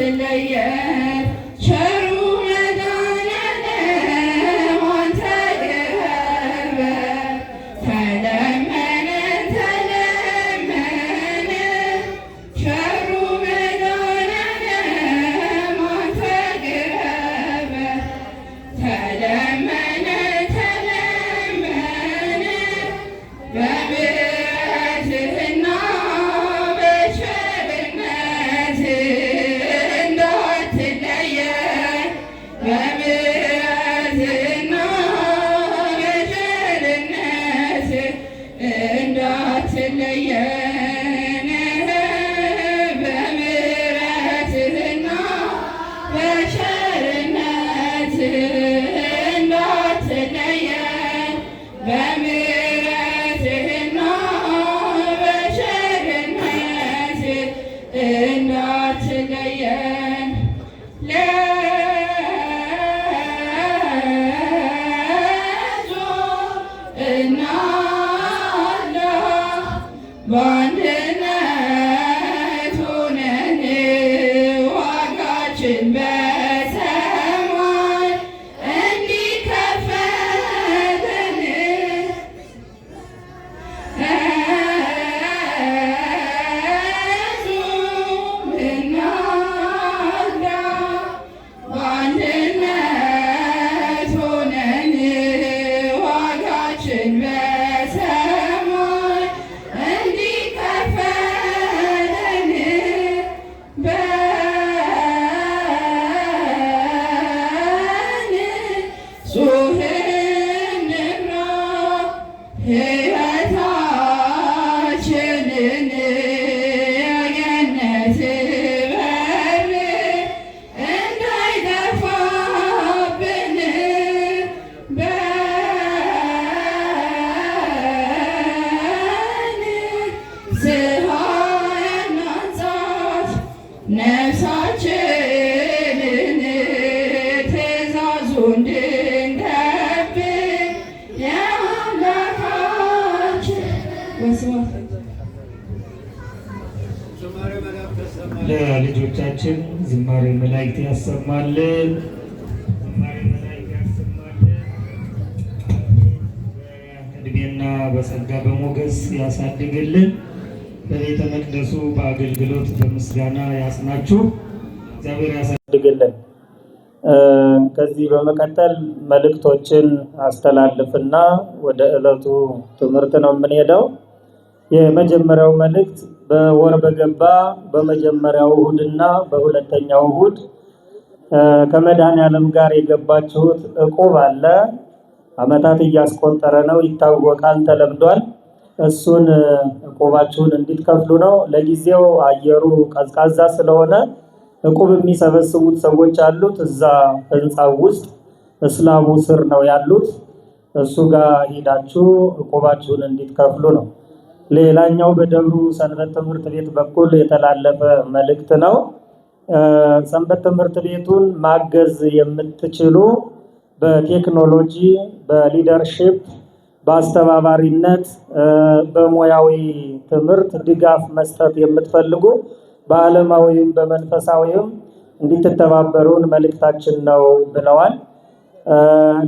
እንዳትለየን ቸሩ መድኃኔዓለም አንተ ቅረበን። ተለመንን ተለመንን ቸሩ መድኃኔዓለም አንተ ቅረበን። ተለመንን ተለመንን በምሕረትህና በቸርነትህ እንዳትለየን በምሕረትህና በቸርነትህ እንዳትለየን በምሕረትህና በቸርነትህ እንዳትለየን በምሕረትህና በቸርነትህ እንዳትለየን በአንድነት ሆነን ዋጋችን በሰማይ እንዲከፈለን በአንድነት ሆነን ዋጋችን በሰማይ እንዲከፈለን በንጹህ እንምራ ሕይወታችንን የገነት በር እንዳይጠፋብን በንስሐ እናንጻት ነፍሳችንን ትእዛዙ እንድንጠብቅ የአምላካችን ለልጆቻችን ዝማሬ መላእክት ያሰማልን። ዝማሬ መላእክት ያሰማልን። በዕድሜና በጸጋ በሞገስ ያሳድግልን። በቤተ መቅደሱ በአገልግሎት በምስጋና ያጽናችሁ። እግዚአብሔር ያሳድግልን። ከዚህ በመቀጠል መልእክቶችን አስተላልፍና ወደ ዕለቱ ትምህርት ነው የምንሄደው። የመጀመሪያው መልእክት በወር በገባ በመጀመሪያው እሁድና በሁለተኛው እሁድ ከመድኃኔዓለም ጋር የገባችሁት ዕቁብ አለ። ዓመታት እያስቆጠረ ነው፣ ይታወቃል፣ ተለምዷል። እሱን ዕቁባችሁን እንድትከፍሉ ነው። ለጊዜው አየሩ ቀዝቃዛ ስለሆነ ዕቁብ የሚሰበስቡት ሰዎች አሉት እዛ ህንፃው ውስጥ እስላሙ ስር ነው ያሉት። እሱ ጋር ሄዳችሁ ዕቁባችሁን እንድትከፍሉ ነው። ሌላኛው በደብሩ ሰንበት ትምህርት ቤት በኩል የተላለፈ መልእክት ነው። ሰንበት ትምህርት ቤቱን ማገዝ የምትችሉ በቴክኖሎጂ፣ በሊደርሺፕ፣ በአስተባባሪነት፣ በሙያዊ ትምህርት ድጋፍ መስጠት የምትፈልጉ በዓለማዊም በመንፈሳዊም እንድትተባበሩን መልእክታችን ነው ብለዋል።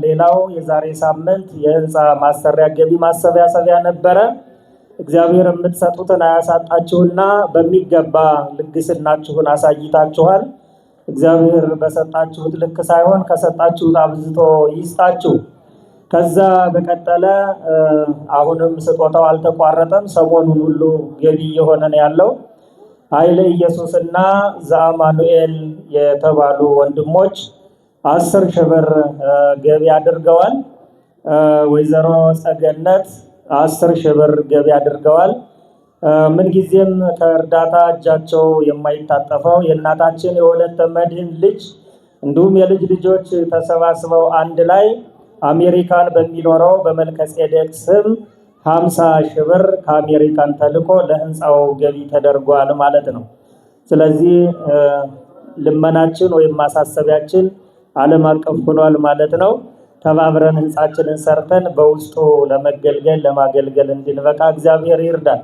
ሌላው የዛሬ ሳምንት የህንፃ ማሰሪያ ገቢ ማሰባሰቢያ ነበረ። እግዚአብሔር የምትሰጡትን አያሳጣችሁና በሚገባ ልግስናችሁን አሳይታችኋል። እግዚአብሔር በሰጣችሁት ልክ ሳይሆን ከሰጣችሁት አብዝቶ ይስጣችሁ። ከዛ በቀጠለ አሁንም ስጦታው አልተቋረጠም። ሰሞኑን ሁሉ ገቢ እየሆነ ነው ያለው። ኃይለ ኢየሱስና ዘአማኑኤል የተባሉ ወንድሞች 10 ሺህ ብር ገቢ አድርገዋል። ወይዘሮ ጸገነት 10 ሺህ ብር ገቢ አድርገዋል። ምንጊዜም ከእርዳታ እጃቸው የማይታጠፈው የእናታችን የወለተ መድህን ልጅ እንዲሁም የልጅ ልጆች ተሰባስበው አንድ ላይ አሜሪካን በሚኖረው በመልከጼዴቅ ስም 50 ሺህ ብር ከአሜሪካን ተልኮ ለህንፃው ገቢ ተደርጓል ማለት ነው። ስለዚህ ልመናችን ወይም ማሳሰቢያችን ዓለም አቀፍ ሆኗል ማለት ነው። ተባብረን ህንፃችንን ሰርተን በውስጡ ለመገልገል ለማገልገል እንድንበቃ እግዚአብሔር ይርዳል።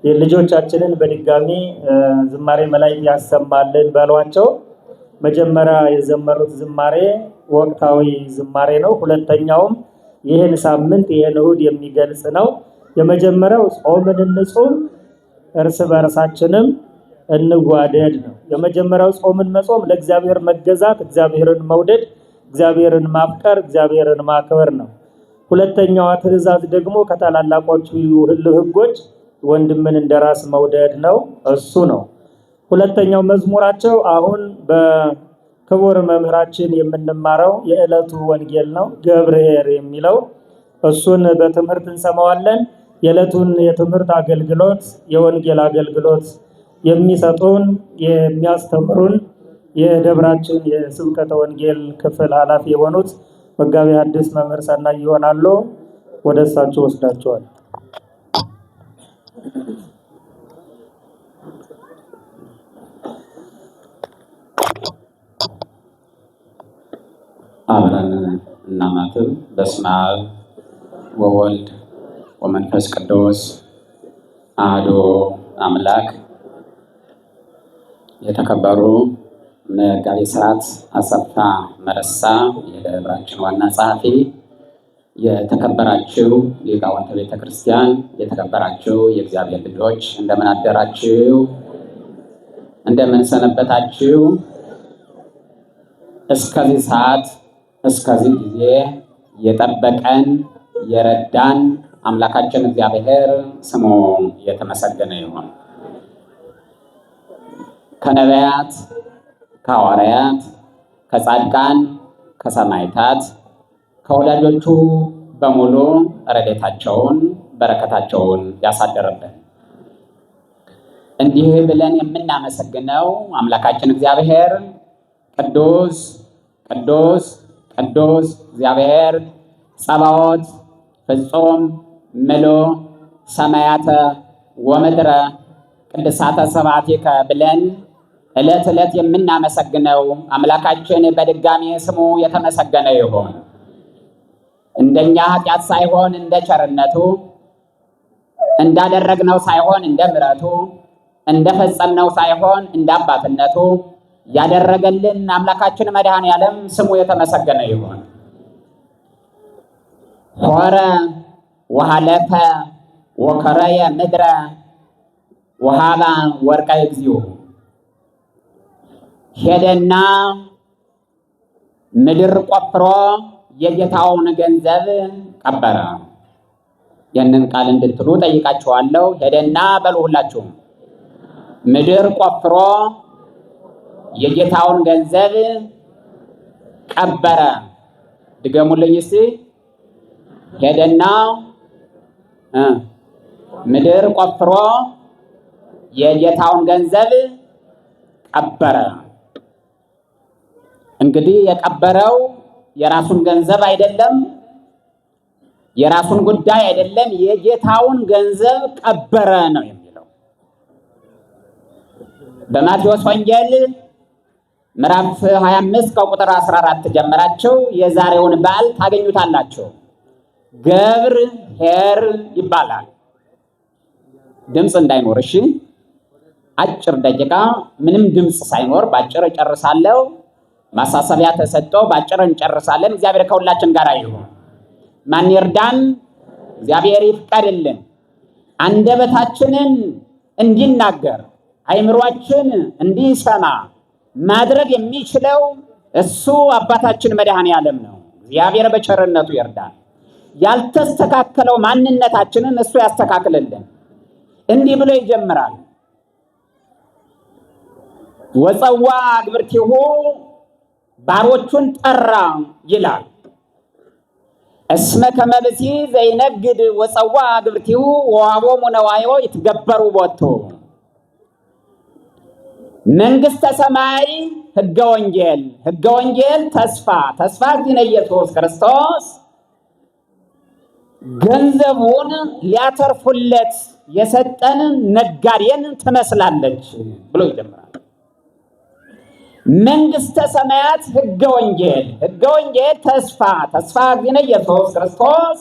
ልጆቻችንን በድጋሚ ዝማሬ መላእክት ያሰማልን በሏቸው። መጀመሪያ የዘመሩት ዝማሬ ወቅታዊ ዝማሬ ነው። ሁለተኛውም ይህን ሳምንት ይህን እሑድ የሚገልጽ ነው። የመጀመሪያው ጾምን እንጹም እርስ በርሳችንም እንዋደድ ነው። የመጀመሪያው ጾምን መጾም ለእግዚአብሔር መገዛት፣ እግዚአብሔርን መውደድ፣ እግዚአብሔርን ማፍቀር፣ እግዚአብሔርን ማክበር ነው። ሁለተኛዋ ትእዛዝ ደግሞ ከታላላቆቹ ሕጎች ወንድምን እንደራስ መውደድ ነው። እሱ ነው። ሁለተኛው መዝሙራቸው አሁን በክቡር መምህራችን የምንማረው የዕለቱ ወንጌል ነው። ገብርኄር የሚለው እሱን በትምህርት እንሰማዋለን። የዕለቱን የትምህርት አገልግሎት የወንጌል አገልግሎት የሚሰጡን የሚያስተምሩን የደብራችን የስብከተ ወንጌል ክፍል ኃላፊ የሆኑት መጋቤ ሐዲስ መምህር ሰናይ ይሆናሉ። ወደ እሳቸው ወስዳቸዋል። አብረን እናማትም። በስመ አብ ወወልድ ወመንፈስ ቅዱስ አሐዱ አምላክ። የተከበሩ መጋቤ ሥርዓት አሰፋ መረሳ የደብራችን ዋና ጸሐፊ፣ የተከበራችሁ ሊቃውንተ ቤተ ክርስቲያን፣ የተከበራችሁ የእግዚአብሔር ልጆች እንደምን አደራችሁ? እንደምን ሰነበታችሁ? እስከዚህ ሰዓት እስከዚህ ጊዜ የጠበቀን የረዳን አምላካችን እግዚአብሔር ስሙ የተመሰገነ ይሁን። ከነቢያት፣ ከሐዋርያት፣ ከጻድቃን፣ ከሰማዕታት፣ ከወዳጆቹ በሙሉ ረድኤታቸውን በረከታቸውን ያሳደረብን እንዲህ ብለን የምናመሰግነው አምላካችን እግዚአብሔር ቅዱስ ቅዱስ ቅዱስ እግዚአብሔር ጸባዖት ፍጹም ምሉእ ሰማያተ ወምድረ ቅድሳተ ስብሐቲከ ብለን ዕለት ዕለት የምናመሰግነው አምላካችን በድጋሚ ስሙ የተመሰገነ ይሁን። እንደኛ ኃጢአት ሳይሆን እንደ ቸርነቱ፣ እንዳደረግነው ሳይሆን እንደ ምሕረቱ፣ እንደፈጸምነው ሳይሆን እንደ አባትነቱ ያደረገልን አምላካችን መድኃኔዓለም ስሙ የተመሰገነ ይሁን። ሆረ ወሃለፈ ወከረየ ምድረ ወሃባ ወርቀ እግዚኦ። ሄደና ምድር ቆፍሮ የጌታውን ገንዘብ ቀበረ። ያንን ቃል እንድትሉ ጠይቃችኋለሁ። ሄደና በሉ ሁላችሁም። ምድር ቆፍሮ የጌታውን ገንዘብ ቀበረ። ድገሙልኝ እስቲ። ሄደና ምድር ቆፍሮ የጌታውን ገንዘብ ቀበረ። እንግዲህ የቀበረው የራሱን ገንዘብ አይደለም፣ የራሱን ጉዳይ አይደለም፣ የጌታውን ገንዘብ ቀበረ ነው የሚለው። በማቴዎስ ወንጌል ምዕራፍ 25 ከቁጥር 14 ጀምራችሁ የዛሬውን በዓል ታገኙታላችሁ። ገብርኄር ይባላል። ድምፅ እንዳይኖር እሺ። አጭር ደቂቃ ምንም ድምፅ ሳይኖር ባጭር እጨርሳለሁ። ማሳሰቢያ ተሰጥቶ ባጭር እንጨርሳለን። እግዚአብሔር ከሁላችን ጋር ይሁን። ማን ይርዳን? እግዚአብሔር ይፍቀድልን። አንደበታችንን እንዲናገር አይምሯችን እንዲሰማ ማድረግ የሚችለው እሱ አባታችን መድኃኔዓለም ነው። እግዚአብሔር በቸርነቱ ይርዳን። ያልተስተካከለው ማንነታችንን እሱ ያስተካክልልን። እንዲህ ብሎ ይጀምራል። ወፀዋ አግብርቲሁ ባሮቹን ጠራ ይላል። እስመ ከመ ብእሲ ዘይነግድ ወፀዋ አግብርቲሁ ወሀቦሙ ነዋዮ ይትገበሩ ቦቱ። መንግሥተ ሰማይ ሕገ ወንጌል፣ ሕገ ወንጌል ተስፋ፣ ተስፋ እግዚእነ ኢየሱስ ክርስቶስ ገንዘቡን ሊያተርፉለት የሰጠን ነጋዴን ትመስላለች ብሎ ይጀምራል። መንግሥተ ሰማያት ሕገ ወንጌል፣ ሕገ ወንጌል ተስፋ፣ ተስፋ እግዚእነ ኢየሱስ ክርስቶስ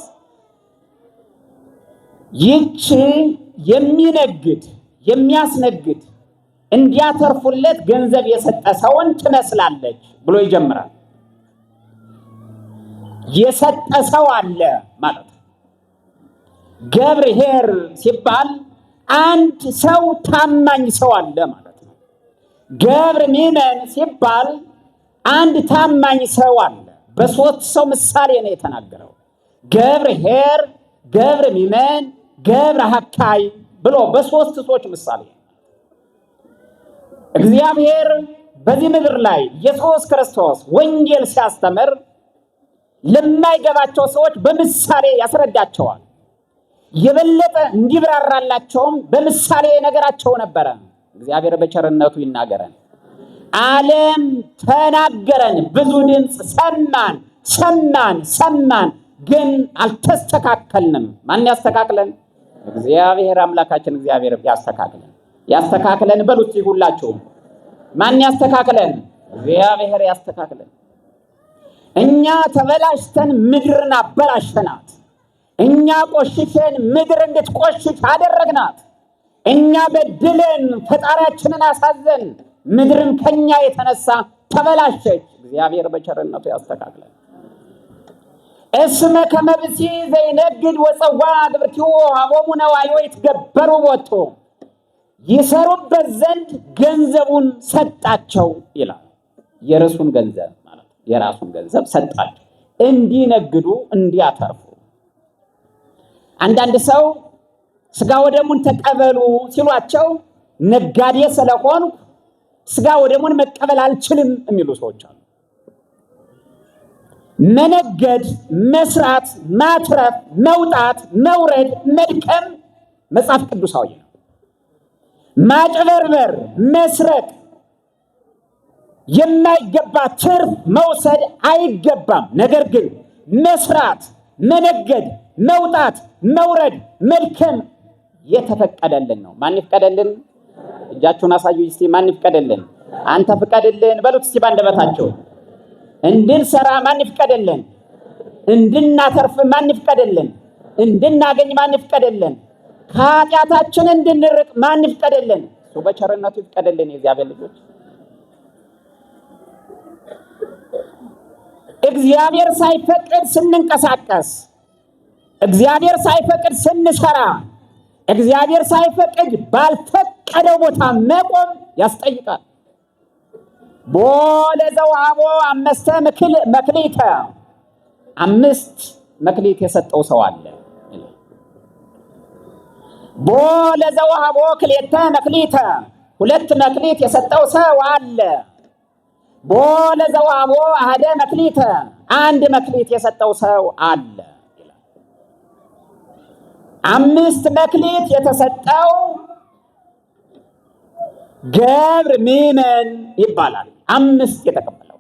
ይህች የሚነግድ የሚያስነግድ እንዲያተርፉለት ገንዘብ የሰጠ ሰውን ትመስላለች ብሎ ይጀምራል። የሰጠ ሰው አለ ማለት ነው። ገብርኄር ሲባል አንድ ሰው ታማኝ ሰው አለ ማለት ነው። ገብር ምእመን ሲባል አንድ ታማኝ ሰው አለ። በሶስት ሰው ምሳሌ ነው የተናገረው። ገብርኄር፣ ገብር ምእመን፣ ገብረ ሐካይ ብሎ በሶስት ሰዎች ምሳሌ። እግዚአብሔር በዚህ ምድር ላይ ኢየሱስ ክርስቶስ ወንጌል ሲያስተምር ለማይገባቸው ሰዎች በምሳሌ ያስረዳቸዋል። የበለጠ እንዲብራራላቸውም በምሳሌ ነገራቸው ነበረ። እግዚአብሔር በቸርነቱ ይናገረን። ዓለም ተናገረን፣ ብዙ ድምፅ ሰማን ሰማን ሰማን፣ ግን አልተስተካከልንም። ማን ያስተካክለን? እግዚአብሔር አምላካችን እግዚአብሔር ያስተካክለን። ያስተካክለን በሉት ሁላችሁም። ማን ያስተካክለን? እግዚአብሔር ያስተካክለን። እኛ ተበላሽተን ምድርን አበላሽተናት። እኛ ቆሽሸን ምድር እንድትቆሽሽ አደረግናት። እኛ በድለን ፈጣሪያችንን አሳዘን፣ ምድርን ከኛ የተነሳ ተበላሸች። እግዚአብሔር በቸርነቱ ያስተካክለን። እስመ ከመ ብእሲ ዘይነግድ ወፀዋ ግብርቲሁ ሀቦሙ ነዋዮ ይትገበሩ ቦቱ፣ ይሰሩበት ዘንድ ገንዘቡን ሰጣቸው ይላል። የራሱን ገንዘብ ማለት የራሱን ገንዘብ ሰጣቸው እንዲነግዱ እንዲያተርፉ። አንዳንድ ሰው ስጋ ወደሙን ተቀበሉ ሲሏቸው ነጋዴ ስለሆኑ ስጋ ወደሙን መቀበል አልችልም የሚሉ ሰዎች አሉ። መነገድ፣ መስራት፣ ማትረፍ፣ መውጣት፣ መውረድ፣ መድከም መጽሐፍ ቅዱሳዊ ነው። ማጭበርበር፣ መስረቅ፣ የማይገባ ትርፍ መውሰድ አይገባም። ነገር ግን መስራት፣ መነገድ፣ መውጣት፣ መውረድ፣ መድከም የተፈቀደልን ነው። ማን ይፍቀደልን? እጃችሁን አሳዩ እስቲ። ማን ይፍቀደልን? አንተ ፍቀድልን በሉት እስቲ ባንደበታቸው። እንድንሰራ ማን ይፍቀደልን? እንድናተርፍ ማን ይፍቀደልን? እንድናገኝ ማን ይፍቀደልን? ከኃጢአታችን እንድንርቅ ማን ይፍቀደልን? እሱ በቸርነቱ ይፍቀደልን። የእግዚአብሔር ልጆች እግዚአብሔር ሳይፈቅድ ስንንቀሳቀስ፣ እግዚአብሔር ሳይፈቅድ ስንሰራ፣ እግዚአብሔር ሳይፈቅድ ባልፈቀደው ቦታ መቆም ያስጠይቃል። ቦ ለዘወሀቦ አምስተ መክሊተ፣ 5 መክሊት የሰጠው ሰው አለ። ቦ ለዘወሀቦ ክልኤተ መክሊተ፣ 2 መክሊት የሰጠው ሰው አለ። ቦ ለዘወሀቦ አሐደ መክሊተ፣ 1 መክሊት የሰጠው ሰው አለ። 5 መክሊት የተሰጠው ገብር ምእመን ይባላል። 5 የተቀበለው፣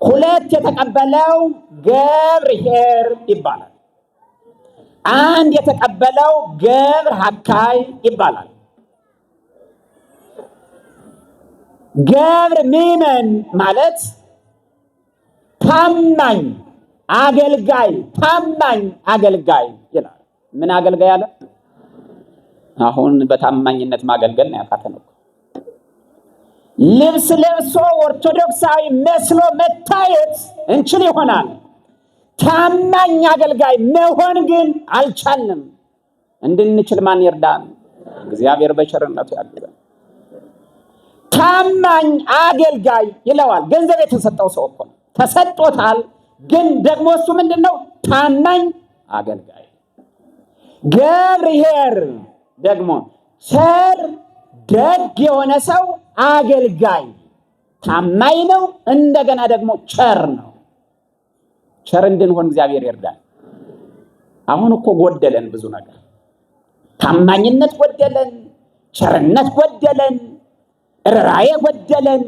2 የተቀበለው ገብርኄር ይባላል። 1 የተቀበለው ገብረ ሐካይ ይባላል። ገብር ምእመን ማለት ታማኝ አገልጋይ፣ ታማኝ አገልጋይ ይላል። ምን አገልጋይ አለ? አሁን በታማኝነት ማገልገል ነው ያቃተነው። ልብስ ለብሶ ኦርቶዶክሳዊ መስሎ መታየት እንችል ይሆናል። ታማኝ አገልጋይ መሆን ግን አልቻልንም። እንድንችል ማን ይርዳን? እግዚአብሔር በቸርነቱ ያግዘን። ታማኝ አገልጋይ ይለዋል። ገንዘብ የተሰጠው ሰው እኮ ነው፣ ተሰጥቶታል። ግን ደግሞ እሱ ምንድነው? ታማኝ አገልጋይ። ገብርኄር ደግሞ ቸር ደግ የሆነ ሰው አገልጋይ፣ ታማኝ ነው፣ እንደገና ደግሞ ቸር ነው። ቸር እንድንሆን እግዚአብሔር ይርዳል። አሁን እኮ ጎደለን ብዙ ነገር። ታማኝነት ጎደለን፣ ቸርነት ጎደለን፣ ርኅራኄ ጎደለን፣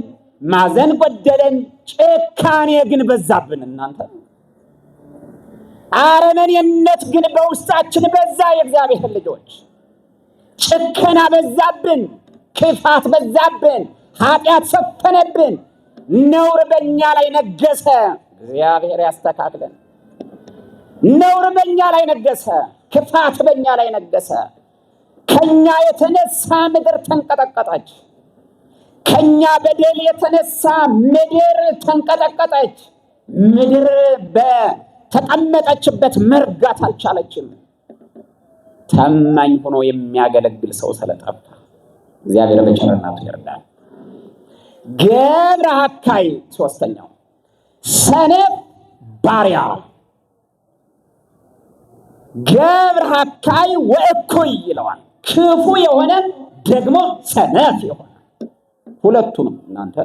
ማዘን ጎደለን፣ ጭካኔ ግን በዛብን። እናንተ አረመኔነት ግን በውስጣችን በዛ። የእግዚአብሔር ልጆች ጭከና በዛብን፣ ክፋት በዛብን፣ ኃጢአት ሰፈነብን፣ ነውር በእኛ ላይ ነገሰ። እግዚአብሔር ያስተካክለን። ነውር በእኛ ላይ ነገሰ፣ ክፋት በእኛ ላይ ነገሰ። ከኛ የተነሳ ምድር ተንቀጠቀጠች። ከኛ በደል የተነሳ ምድር ተንቀጠቀጠች። ምድር በተቀመጠችበት መርጋት አልቻለችም። ታማኝ ሆኖ የሚያገለግል ሰው ስለጠፋ እግዚአብሔር በቸርነቱ ይርዳል። ገብረ ሐካይ ሶስተኛው ሰነፍ ባሪያ። ገብረ ሐካይ ወእኩይ ይለዋል። ክፉ የሆነ ደግሞ ሰነፍ የሆነ ሁለቱንም እናንተ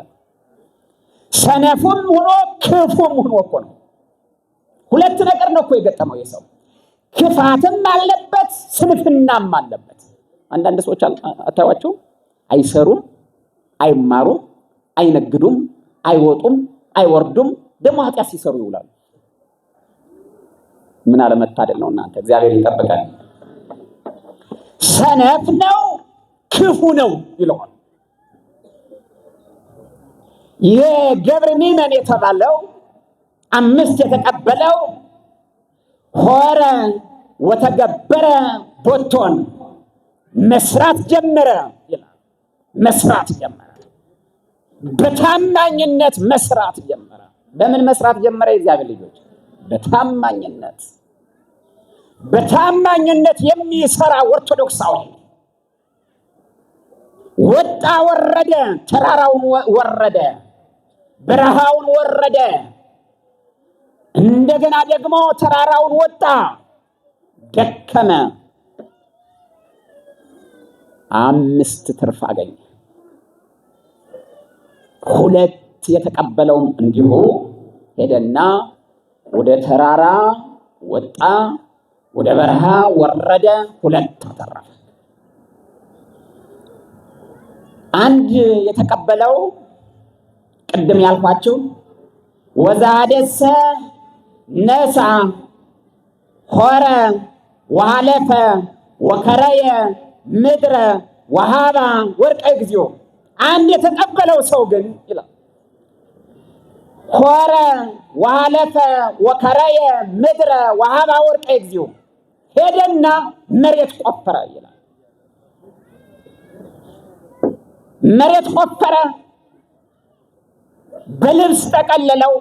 ሰነፉም ሆኖ ክፉም ሆኖ እኮ ነው። ሁለት ነገር ነው እኮ የገጠመው የሰው ክፋትም አለበት ስንፍናም አለበት። አንዳንድ ሰዎች አታዩዋቸው? አይሰሩም፣ አይማሩም፣ አይነግዱም፣ አይወጡም፣ አይወርዱም፣ ደግሞ ኃጢአት ሲሰሩ ይውላሉ። ምን አለመታደል ነው እናንተ! እግዚአብሔር ይጠብቃል። ሰነፍ ነው ክፉ ነው ይለዋል። የገብረሚመን የተባለው 5 የተቀበለው ሆረ ወተገበረ ቦቶን መስራት ጀመረ ይላል። መስራት ጀመረ፣ በታማኝነት መስራት ጀመረ። በምን መስራት ጀመረ? የእግዚአብሔር ልጆች በታማኝነት በታማኝነት የሚሰራ ኦርቶዶክሳዊ ወጣ ወረደ፣ ተራራውን ወረደ፣ በረሃውን ወረደ፣ እንደገና ደግሞ ተራራውን ወጣ፣ ደከመ፣ 5 ትርፍ አገኘ። 2 የተቀበለውም እንዲሁ ሄደና ወደ ተራራ ወጣ፣ ወደ በረሃ ወረደ፣ 2 አተረፈ። 1 የተቀበለው ቅድም ያልኳችሁ ወዛደሰ ነሳ ሆረ ወሃለፈ ወከረየ ምድረ ወሃባ ወርቀ እግዚኦ። 1 የተቀበለው ሰው ግን ይላል ሆረ ወሃለፈ ወከረየ ምድረ ወሃባ ወርቀ እግዚኦ፣ ሄደና መሬት ቆፈረ ይላል። መሬት ቆፈረ፣ በልብስ ጠቀለለው።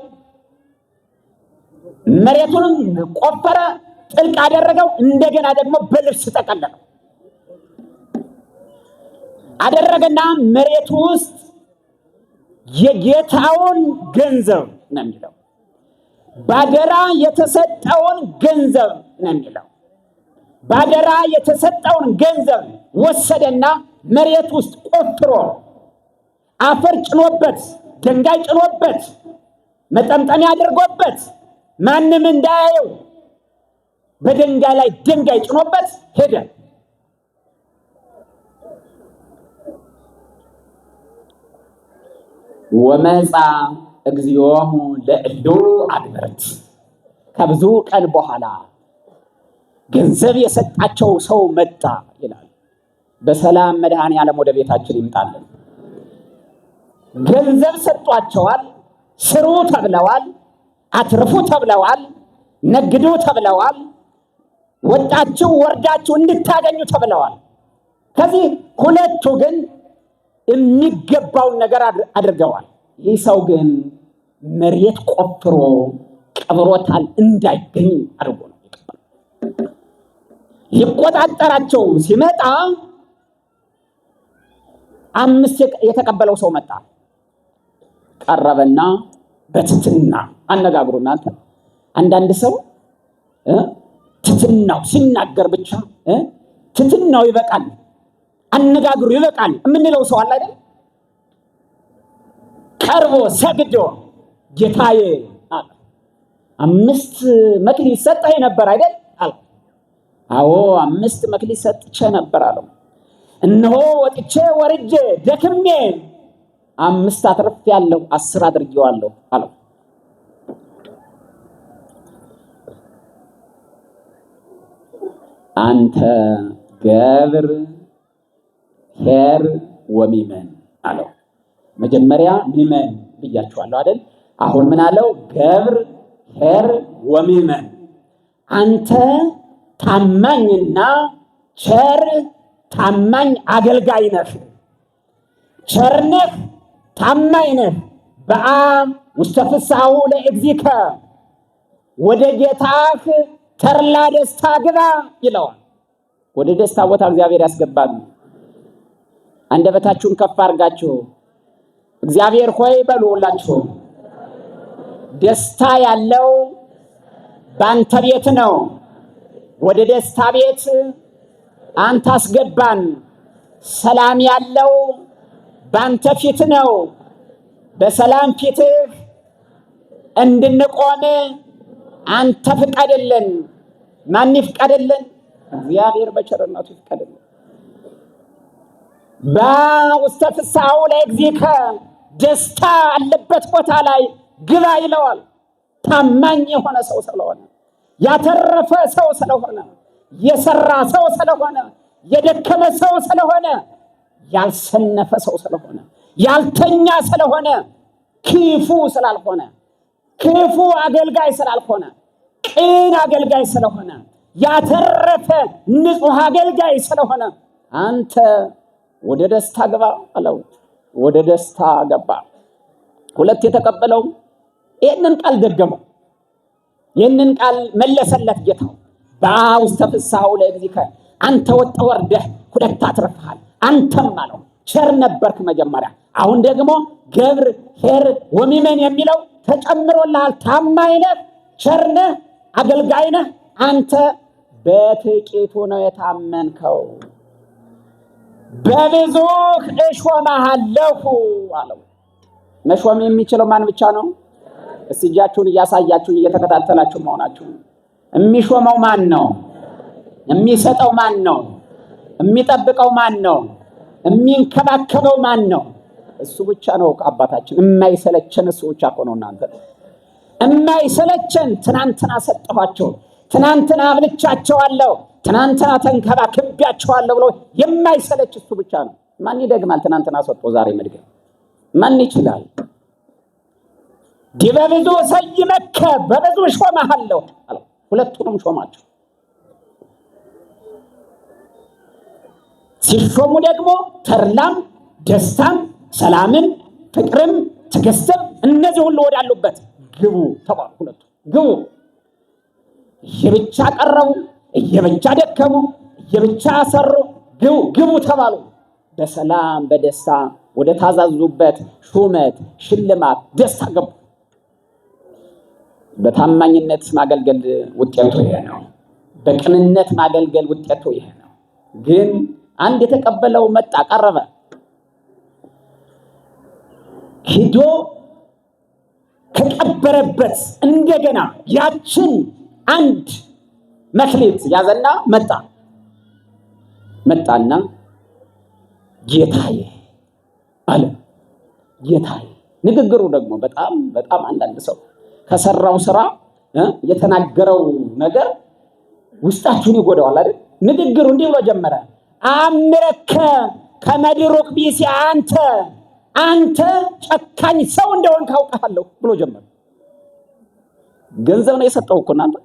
መሬቱንም ቆፈረ፣ ጥልቅ አደረገው፣ እንደገና ደግሞ በልብስ ጠቀለለው አደረገና መሬቱ ውስጥ የጌታውን ገንዘብ ነው የሚለው፣ ባደራ የተሰጠውን ገንዘብ ነው የሚለው። ባደራ የተሰጠውን ገንዘብ ወሰደና መሬት ውስጥ ቆፍሮ አፈር ጭኖበት፣ ድንጋይ ጭኖበት፣ መጠምጠሚያ አድርጎበት፣ ማንም እንዳያየው በድንጋይ ላይ ድንጋይ ጭኖበት ሄደ። ወመጻ እግዚኦሙ ለእሉ አግብርት። ከብዙ ቀን በኋላ ገንዘብ የሰጣቸው ሰው መጣ ይላል። በሰላም መድኃኔዓለም ወደ ቤታችን ይምጣልን። ገንዘብ ሰጧቸዋል፣ ስሩ ተብለዋል፣ አትርፉ ተብለዋል፣ ነግዱ ተብለዋል፣ ወጣችሁ ወርዳችሁ እንድታገኙ ተብለዋል። ከዚህ 2ቱ ግን የሚገባውን ነገር አድርገዋል። ይህ ሰው ግን መሬት ቆፍሮ ቀብሮታል፣ እንዳይገኝ አድርጎ ነው የቀበረው። ሊቆጣጠራቸው ሲመጣ 5 የተቀበለው ሰው መጣ። ቀረበና በትትና አነጋግሩ። እናንተ አንዳንድ ሰው ትትናው ሲናገር ብቻ ትትናው ይበቃል፣ አነጋግሩ ይበቃል የምንለው ሰው አለ አይደል? ቀርቦ ሰግዶ ጌታዬ አለ 5 መክሊት ሰጠኸኝ ነበር አይደል አለ። አዎ 5 መክሊት ሰጥቼ ነበር አለው። እነሆ ወጥቼ ወርጄ ደክሜ 5 አትርፌያለሁ፣ 10 አድርጌዋለሁ አለው። አንተ ገብር ኄር ወሚመን አለው። መጀመሪያ ሚመን ብያችኋለሁ አይደል? አሁን ምን አለው? ገብር ኄር ወሚመን። አንተ ታማኝና ቸር ታማኝ አገልጋይ ነህ። ቸር ነህ፣ ታማኝ ነህ። በአብ ውስተ ፍስሐሁ ለእግዚእከ ወደ ጌታህ ተድላ ደስታ ግባ ይለዋል። ወደ ደስታ ቦታ እግዚአብሔር ያስገባል። አንደበታችሁን ከፍ አድርጋችሁ እግዚአብሔር ሆይ በሉ ሁላችሁ። ደስታ ያለው ባንተ ቤት ነው። ወደ ደስታ ቤት አንተ አስገባን። ሰላም ያለው ባንተ ፊት ነው። በሰላም ፊትህ እንድንቆም አንተ ፍቀድልን። ማን ይፍቀድልን? እግዚአብሔር በቸርነቱ ይፍቀድልን። በውስተ ፍስሐሁ ለእግዚእከ ደስታ አለበት ቦታ ላይ ግባ ይለዋል። ታማኝ የሆነ ሰው ስለሆነ፣ ያተረፈ ሰው ስለሆነ፣ የሰራ ሰው ስለሆነ፣ የደከመ ሰው ስለሆነ፣ ያልሰነፈ ሰው ስለሆነ፣ ያልተኛ ስለሆነ፣ ክፉ ስላልሆነ፣ ክፉ አገልጋይ ስላልሆነ፣ ቅን አገልጋይ ስለሆነ፣ ያተረፈ ንጹሕ አገልጋይ ስለሆነ አንተ ወደ ደስታ ግባ አለው። ወደ ደስታ ገባ። ሁለት የተቀበለው ይህንን ቃል ደገመው። ይህንን ቃል መለሰለት ጌታው። በውስተ ፍስሐሁ ለእግዚእከ አንተ ወጥተህ ወርደህ ሁለት አትርፈሃል። አንተም አለው ቸር ነበርክ መጀመሪያ፣ አሁን ደግሞ ገብር ኄር ወሚመን የሚለው ተጨምሮልሃል። ታማኝ ነህ፣ ቸር ነህ፣ አገልጋይ ነህ። አንተ በጥቂቱ ነው የታመንከው፣ በብዙ እሾምሃለሁ አለው። መሾም የሚችለው ማን ብቻ ነው? እስቲ እጃችሁን እያሳያችሁ እየተከታተላችሁ መሆናችሁ። የሚሾመው ማን ነው? የሚሰጠው ማን ነው? የሚጠብቀው ማን ነው? የሚንከባከበው ማን ነው? እሱ ብቻ ነው። አባታችን የማይሰለቸን እሱ ብቻ እኮ ነው። እናንተ የማይሰለቸን ትናንትና ሰጠኋቸው፣ ትናንትና አብልቻቸዋለሁ፣ ትናንትና ተንከባክቤያቸዋለሁ ብሎ የማይሰለች እሱ ብቻ ነው። ማን ይደግማል? ትናንትና ሰጥቶ ዛሬ መድገም ማን ይችላል? ዲበ ብዙ ሰይመከ በብዙ ሾመሃለሁ አለው። ሁለቱንም ሾማቸው። ሲሾሙ ደግሞ ተድላም ደስታም ሰላምም ፍቅርም ትዕግስትም እነዚህ ሁሉ ወዳሉበት ግቡ ተባሉ። ሁለቱ ግቡ። እየብቻ ቀረቡ፣ እየብቻ ደከሙ፣ እየብቻ ሰሩ። ግቡ ተባሉ። በሰላም በደስታ ወደ ታዛዙበት ሹመት፣ ሽልማት፣ ደስታ ገቡ። በታማኝነት ማገልገል ውጤቱ ይሄ ነው። በቅንነት ማገልገል ውጤቱ ይሄ ነው። ግን አንድ የተቀበለው መጣ፣ ቀረበ። ሄዶ ከቀበረበት እንደገና ያችን አንድ መክሊት ያዘና መጣና ጌታዬ አለ። ጌታዬ ንግግሩ ደግሞ በጣም በጣም አንዳንድ ሰው ከሰራው ስራ የተናገረው ነገር ውስጣችሁን ይጎዳዋል አይደል? ንግግሩ እንዲህ ብሎ ጀመረ። አምረከ ከመድሩክ ቢሲ አንተ ጨካኝ ሰው እንደሆን ካውቃለሁ ብሎ ጀመረ። ገንዘብ ነው የሰጠው እኮ እናንተ፣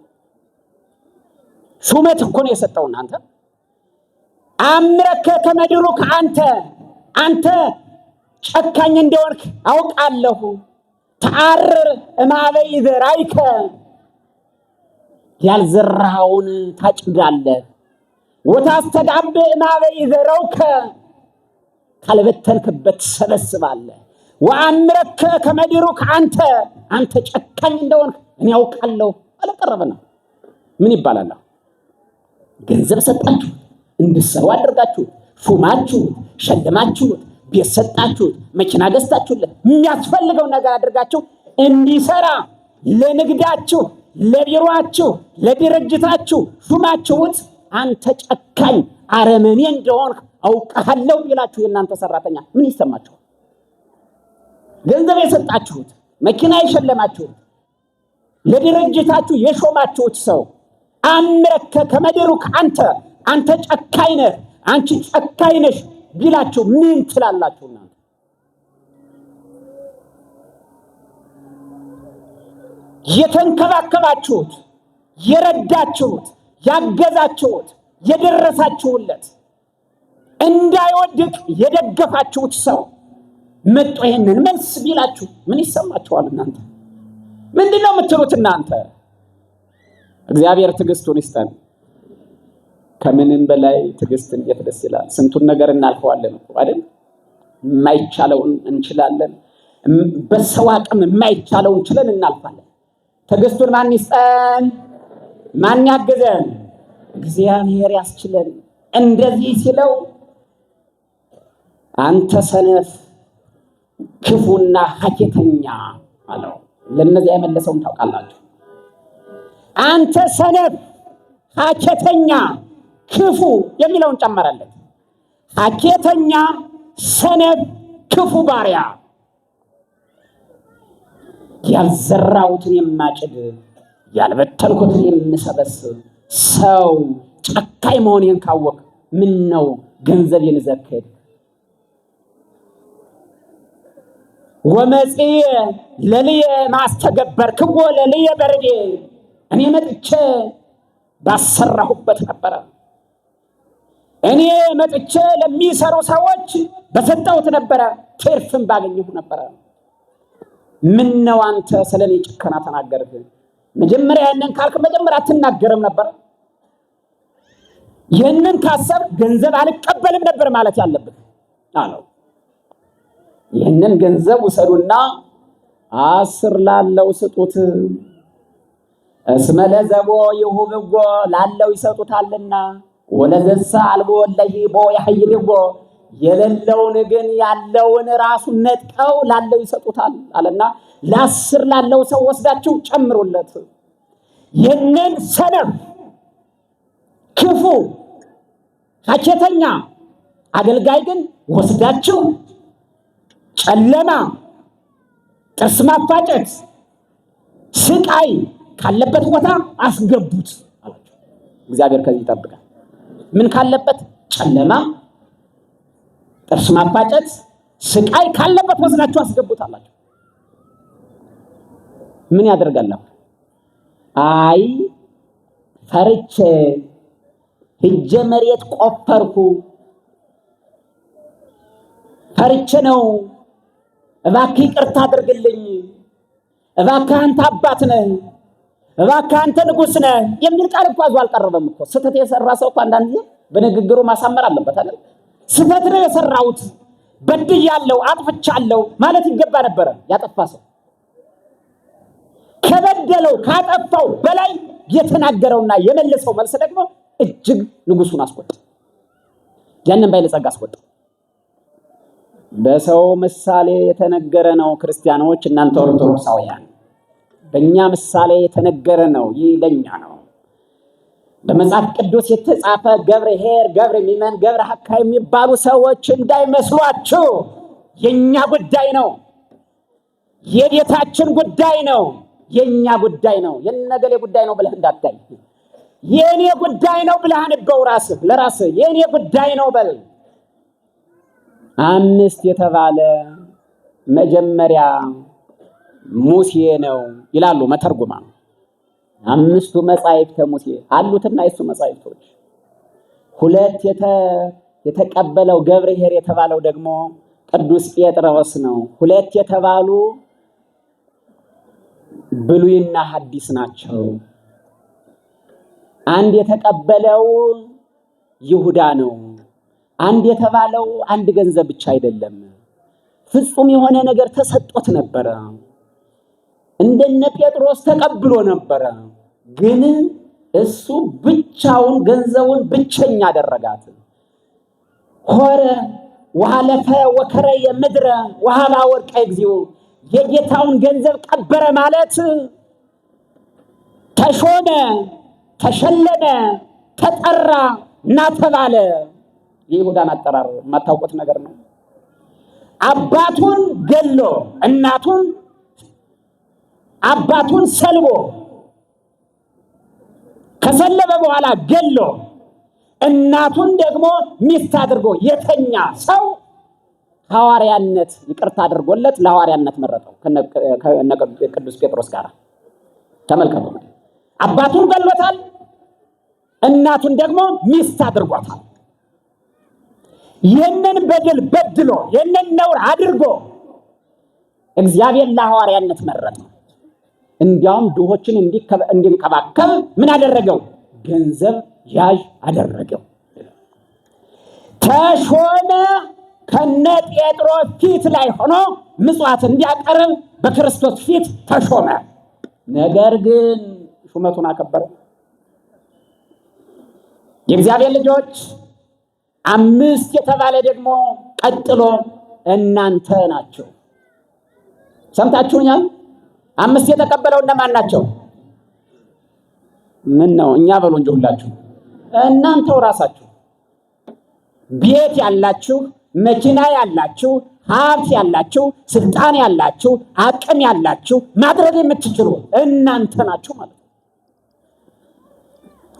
ሹመት እኮ ነው የሰጠው እናንተ። አምረከ ከመድሩክ አንተ ጨካኝ እንደሆንክ አውቃለሁ። ተአርር እማበይ ዘራይከ ያልዘራኸውን ታጭዳለህ። ወታስተጋብ እማበይ ዘረውከ ካልበተንክበት ትሰበስባለህ። ወአምረከ ከመድሩክ አንተ ጨካኝ እንደሆንክ እኔ አውቃለሁ። አለቀረበና ምን ይባላል? ገንዘብ ሰጣችሁ፣ እንድትሰሩ አድርጋችሁት፣ ሹማችሁት፣ ሸለማችሁት፣ ቤት ሰጣችሁት፣ መኪና ገዝታችሁለት፣ የሚያስፈልገው ነገር አድርጋችሁ እንዲሰራ ለንግዳችሁ፣ ለቢሮአችሁ፣ ለድርጅታችሁ ሹማችሁት። አንተ ጨካኝ አረመኔ እንደሆንክ አውቃለሁ ይላችሁ የእናንተ ሰራተኛ ምን ይሰማችኋል? ገንዘብ የሰጣችሁት፣ መኪና የሸለማችሁት፣ ለድርጅታችሁ የሾማችሁት ሰው አምረከ ከመድሩክ አንተ ጨካኝ ነህ፣ አንቺ ጨካኝ ነሽ ቢላችሁ ምን ትላላችሁ እናንተ? የተንከባከባችሁት፣ የረዳችሁት፣ ያገዛችሁት፣ የደረሳችሁለት እንዳይወድቅ የደገፋችሁት ሰው መጥቶ ይሄንን መልስ ቢላችሁ ምን ይሰማችኋል? እናንተ ምንድነው የምትሉት? እናንተ እግዚአብሔር ትዕግስቱን ይስጠን። ከምንም በላይ ትዕግስት እንዴት ደስ ይላል። ስንቱን ነገር እናልፈዋለን እኮ አይደል? የማይቻለውን እንችላለን። በሰው አቅም የማይቻለውን ችለን እናልፋለን። ትዕግስቱን ማን ይስጠን? ማን ያግዘን? እግዚአብሔር ያስችለን። እንደዚህ ሲለው አንተ ሰነፍ ክፉና ሀኬተኛ አለው። ለነዚያ የመለሰውን ታውቃላችሁ። አንተ ሰነፍ ሀኬተኛ ክፉ የሚለውን ጨመረለት። ሀኬተኛ፣ ሰነፍ፣ ክፉ ባሪያ፣ ያልዘራሁትን የማጭድ ያልበተንኩትን የምሰበስብ ሰው ጨካኝ መሆኔን ካወቅ ምን ነው ገንዘቤን ዘከድ። ወመጽየ ለልየ ማስተገበር ክቦ ለልየ በርዴ፣ እኔ መጥቼ ባሰራሁበት ነበረ። እኔ መጥቼ ለሚሰሩ ሰዎች በሰጠሁት ነበረ፣ ትርፍም ባገኘሁ ነበረ። ምን ነው አንተ ስለኔ ጭከና ተናገርህ? መጀመሪያ ያንን ካልክ መጀመሪያ አትናገርም ነበር? ይህንን ካሰብ ገንዘብ አልቀበልም ነበር ማለት ያለብህ አለው። ይህንን ገንዘብ ውሰዱና 10 ላለው ስጡት። እስመ ለዘቦ ይሁብጎ፣ ላለው ይሰጡታልና፣ ወለዘሳ አልቦ ለሂቦ ያህይድጎ፣ የሌለውን ግን ያለውን ራሱን ነጥቀው ላለው ይሰጡታል አለና ለ10 ላለው ሰው ወስዳችሁ ጨምሩለት። ይህንን ሰነፍ ክፉ ሀኬተኛ አገልጋይ ግን ወስዳችሁ ጨለማ፣ ጥርስ ማፋጨት፣ ስቃይ ካለበት ቦታ አስገቡት አላቸው። እግዚአብሔር ከዚህ ይጠብቃል። ምን ካለበት? ጨለማ፣ ጥርስ ማፋጨት፣ ስቃይ ካለበት ወስዳችሁ አስገቡት አላቸው። ምን ያደርጋል? አይ ፈርቼ ሂጄ መሬት ቆፈርኩ፣ ፈርቼ ነው፣ እባክህ ይቅርታ አድርግልኝ፣ እባክህ አንተ አባት ነህ፣ እባክህ አንተ ንጉሥ ነህ የሚል ቃል እኮ አልቀረበም እኮ። ስህተት የሰራ ሰው እኮ አንዳንድ ጊዜ በንግግሩ ማሳመር አለበት አይደል? ስህተት ነው የሰራሁት፣ በድያለሁ፣ አጥፍቻለሁ ማለት ይገባ ነበረ። ያጠፋ ሰው ከበደለው ካጠፋው በላይ የተናገረውና የመለሰው መልስ ደግሞ እጅግ ንጉሱን አስቆጣ። ያንን ባለጸጋ አስቆጣ። በሰው ምሳሌ የተነገረ ነው። ክርስቲያኖች፣ እናንተ ኦርቶዶክሳውያን፣ በእኛ ምሳሌ የተነገረ ነው። ይህ ለኛ ነው። በመጽሐፍ ቅዱስ የተጻፈ ገብረ ኄር፣ ገብረ ሚመን፣ ገብረ ሐካ የሚባሉ ሰዎች እንዳይመስሏችሁ። የኛ ጉዳይ ነው። የቤታችን ጉዳይ ነው። የኛ ጉዳይ ነው። የነገሌ ጉዳይ ነው ብለህ እንዳታይ። የኔ ጉዳይ ነው ብለህ አንበው ራስህ ለራስህ የኔ ጉዳይ ነው በል። 5 የተባለ መጀመሪያ ሙሴ ነው ይላሉ መተርጉማ። 5ቱ መጻሕፍተ ሙሴ አሉትና የሱ መጻሕፍቶች 2 የተቀበለው ገብረ ኄር የተባለው ደግሞ ቅዱስ ጴጥሮስ ነው። 2 የተባሉ ብሉይና ሐዲስ ናቸው። 1 የተቀበለው ይሁዳ ነው። 1 የተባለው አንድ ገንዘብ ብቻ አይደለም፣ ፍጹም የሆነ ነገር ተሰጥቶት ነበረ። እንደነ ጴጥሮስ ተቀብሎ ነበረ። ግን እሱ ብቻውን ገንዘቡን ብቸኛ አደረጋት። ሆረ ወሐለፈ ወከረ የምድረ ወሐባ ወርቀ እግዚኦ፣ የጌታውን ገንዘብ ቀበረ ማለት ተሾመ፣ ተሸለመ፣ ተጠራ እና ተባለ። የይሁዳን አጠራር የማታውቁት ነገር ነው። አባቱን ገሎ አባቱን ሰልቦ ከሰለበ በኋላ ገሎ እናቱን ደግሞ ሚስት አድርጎ የተኛ ሰው ሐዋርያነት ይቅርታ አድርጎለት ለሐዋርያነት መረጠው ከቅዱስ ጴጥሮስ ጋር። ተመልከቱ። አባቱን ገሎታል፣ እናቱን ደግሞ ሚስት አድርጓታል። ይህንን በደል በድሎ ይህንን ነውር አድርጎ እግዚአብሔር ለሐዋርያነት መረጠው። እንዲያውም ድሆችን እንዲንከባከብ ምን አደረገው? ገንዘብ ያዥ አደረገው። ተሾመ። ከነ ጴጥሮስ ፊት ላይ ሆኖ ምጽዋት እንዲያቀርብ በክርስቶስ ፊት ተሾመ። ነገር ግን ሹመቱን አከበረ። የእግዚአብሔር ልጆች 5 የተባለ ደግሞ ቀጥሎ እናንተ ናቸው። ሰምታችሁኛል? 5 የተቀበለው እነማን ናቸው? ምን ነው እኛ በሉ እንጂ ሁላችሁ እናንተው ራሳችሁ ቤት ያላችሁ፣ መኪና ያላችሁ፣ ሀብት ያላችሁ፣ ስልጣን ያላችሁ፣ አቅም ያላችሁ ማድረግ የምትችሉ እናንተ ናችሁ ማለት ነው።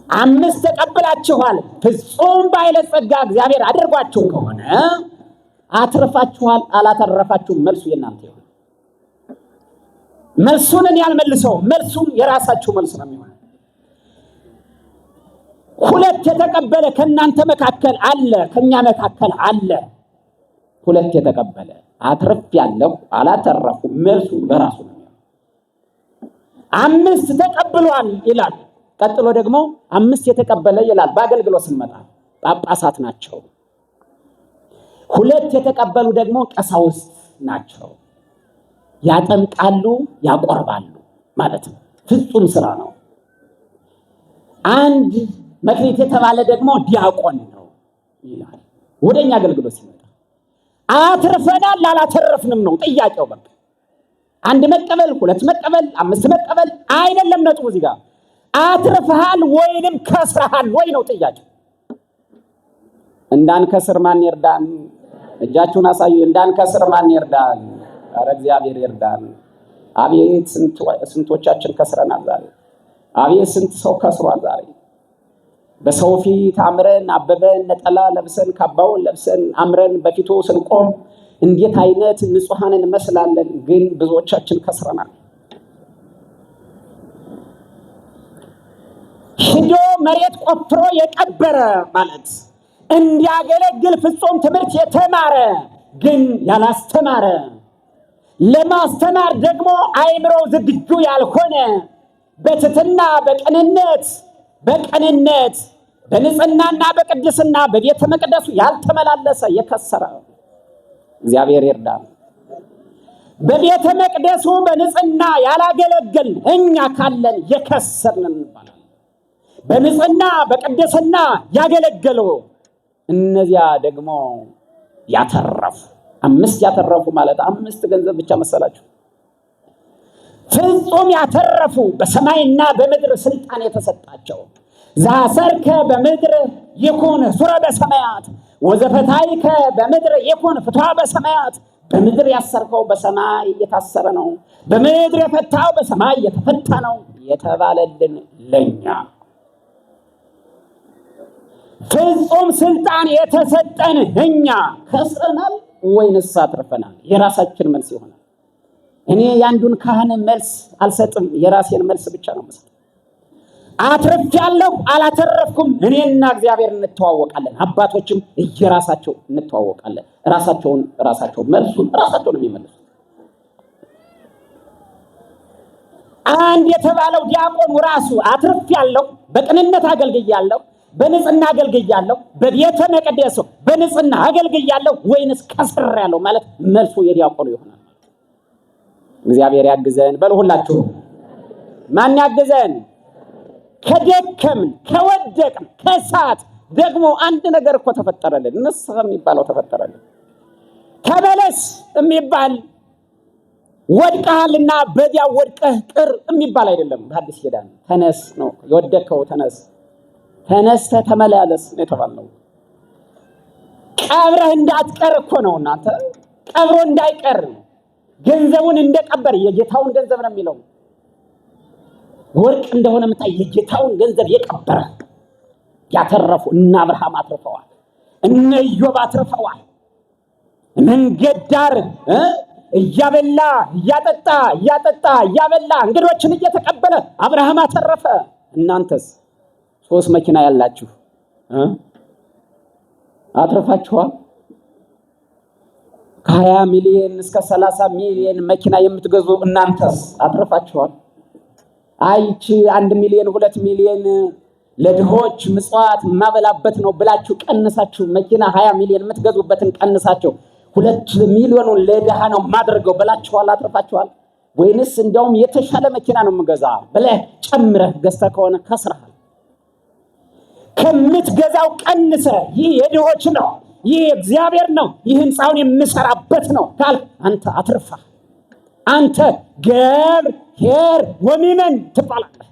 5 ተቀብላችኋል። ፍጹም ባለጸጋ እግዚአብሔር አድርጓችሁ ከሆነ አትርፋችኋል አላተረፋችሁም፣ መልሱ የእናንተ ይሆናል። መልሱን እኔ አልመልሰውም፣ መልሱም የራሳችሁ መልስ ነው የሚሆነው። 2 የተቀበለ ከእናንተ መካከል አለ፣ ከኛ መካከል አለ። 2 የተቀበለ አትርፌያለሁ አላተረፉም፣ መልሱ በራሱ ነው። 5 ተቀብሏል ይላል። ቀጥሎ ደግሞ 5 የተቀበለ ይላል። በአገልግሎት ስንመጣ ጳጳሳት ናቸው። 2 የተቀበሉ ደግሞ ቀሳውስት ናቸው። ያጠምቃሉ፣ ያቆርባሉ ማለት ነው። ፍጹም ስራ ነው። 1 መክሊት የተባለ ደግሞ ዲያቆን ነው ይላል። ወደኛ አገልግሎት ሲመጣ አትርፈናል አላተረፍንም ነው ጥያቄው። በቃ 1 መቀበል፣ 2 መቀበል፣ 5 መቀበል አይደለም ነጥቡ። እዚህ ጋር አትርፈሃል ወይንም ከስረሃል ወይ ነው ጥያቄው። እንዳንከስር ማን ይርዳን? እጃችሁን አሳዩ። እንዳንከስር ማን ይርዳን? ኧረ እግዚአብሔር ይርዳን። አቤት ስንቶቻችን ከስረናል ዛሬ። አቤት ስንት ሰው ከስሯል ዛሬ። በሰው ፊት አምረን አበበን ነጠላ ለብሰን ካባውን ለብሰን አምረን በፊቱ ስንቆም እንዴት አይነት ንጹሃንን እንመስላለን። ግን ብዙዎቻችን ከስረናል። ሂዶ መሬት ቆፍሮ የቀበረ ማለት እንዲያገለግል ፍጹም ትምህርት የተማረ ግን ያላስተማረ፣ ለማስተማር ደግሞ አይምሮው ዝግጁ ያልሆነ፣ በትህትና በቅንነት በንጽህናና በቅድስና በቤተ መቅደሱ ያልተመላለሰ የከሰረ እግዚአብሔር ይርዳል። በቤተ መቅደሱ በንጽህና ያላገለገል እኛ ካለን የከሰርን እንባላለን። በንጽህና በቅድስና ያገለገሉ እነዚያ ደግሞ ያተረፉ። 5 ያተረፉ ማለት 5 ገንዘብ ብቻ መሰላችሁ? ፍጹም ያተረፉ በሰማይና በምድር ስልጣን የተሰጣቸው። ዛሰርከ በምድር ይኩን ሱረ በሰማያት ወዘፈታይከ በምድር ይኩን ፍትሐ በሰማያት። በምድር ያሰርከው በሰማይ የታሰረ ነው፣ በምድር የፈታው በሰማይ የተፈታ ነው የተባለልን ለኛ ፍጹም ስልጣን የተሰጠን እኛ ከስረናል ወይንስ አትርፈናል? የራሳችን መልስ ይሆናል። እኔ ያንዱን ካህን መልስ አልሰጥም፣ የራሴን መልስ ብቻ ነው የምሰጠው። አትርፌያለሁ አላተረፍኩም፣ እኔና እግዚአብሔር እንተዋወቃለን። አባቶችም እየራሳቸው እንተዋወቃለን። ራሳቸው መልሱን ራሳቸው ነው የሚመልሱት። 1 የተባለው ዲያቆኑ ራሱ አትርፌያለሁ፣ በቅንነት አገልግያለሁ፣ በንጽህና አገልግያለሁ፣ በቤተ መቅደሱ በንጽህና አገልግያለሁ ወይንስ ከስሬያለሁ ማለት መልሱ የዲያቆኑ ይሆናል። እግዚአብሔር ያግዘን በሉ ሁላችሁ። ማን ያግዘን? ከደከምን ከወደቅን ከሳት ደግሞ አንድ ነገር እኮ ተፈጠረልን። ንስሐ የሚባለው ተፈጠረልን። ከበለስ የሚባል ወድቀሃልና በዚያ ወድቀህ ቅር የሚባል አይደለም። በሐዲስ ኪዳን ተነስ ነው የወደቀው። ተነስተህ ተመላለስ ነው የተባለው። ቀብረህ እንዳትቀር እኮ ነው እናንተ። ቀብሮ እንዳይቀር ገንዘቡን እንደቀበር የጌታውን ገንዘብ ነው የሚለው። ወርቅ እንደሆነ ምታይ የጌታውን ገንዘብ የቀበረ ያተረፉ እነ አብርሃም አትርፈዋል፣ እነ ኢዮብ አትርፈዋል። መንገድ ዳር እያበላ እያጠጣ እያበላ እንግዶችን እየተቀበለ አብርሃም አተረፈ። እናንተስ 3 መኪና ያላችሁ አትርፋችኋል? ከ20 ሚሊዮን እስከ 30 ሚሊዮን መኪና የምትገዙ እናንተስ አትረፋችኋል? አይቺ 1 ሚሊዮን 2 ሚሊዮን ለድሆች ምጽዋት ማበላበት ነው ብላችሁ ቀንሳችሁ መኪና 20 ሚሊዮን የምትገዙበትን ቀንሳችሁ 2 ሚሊዮኑን ለድሃ ነው ማድረገው ብላችኋል? አትረፋችኋል? ወይንስ እንዲያውም የተሻለ መኪና ነው የምገዛ ብለህ ጨምረህ ገዝተህ ከሆነ ከስረሃል። ከምትገዛው ቀንሰህ ይህ የድሆች ነው፣ ይህ እግዚአብሔር ነው፣ ይህ ሕንፃውን የምሰራበት ነው ካልክ አንተ አትርፋህ። አንተ ገብር ወሚመን ትባላለህ።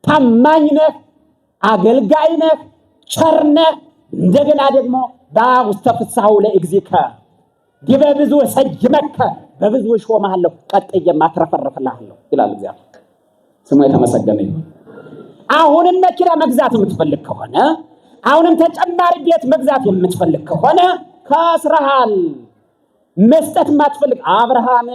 ታማኝ ነህ፣ አገልጋይ ነህ፣ ቸር ነህ። እንደገና ደግሞ በውስተ ፍስሐሁ ለእግዚእከ ዲበ ብዙ ሰይመከ በብዙ እሾምሃለሁ ቀጥዬም አትረፈርፍልሃለሁ ይላል እግዚአብሔር። ስሙ የተመሰገነ ይሁን። አሁንም መኪና መግዛት የምትፈልግ ከሆነ አሁንም ተጨማሪ ቤት መግዛት የምትፈልግ ከሆነ ከስረሃል። መስጠት የማትፈልግ አብርሃም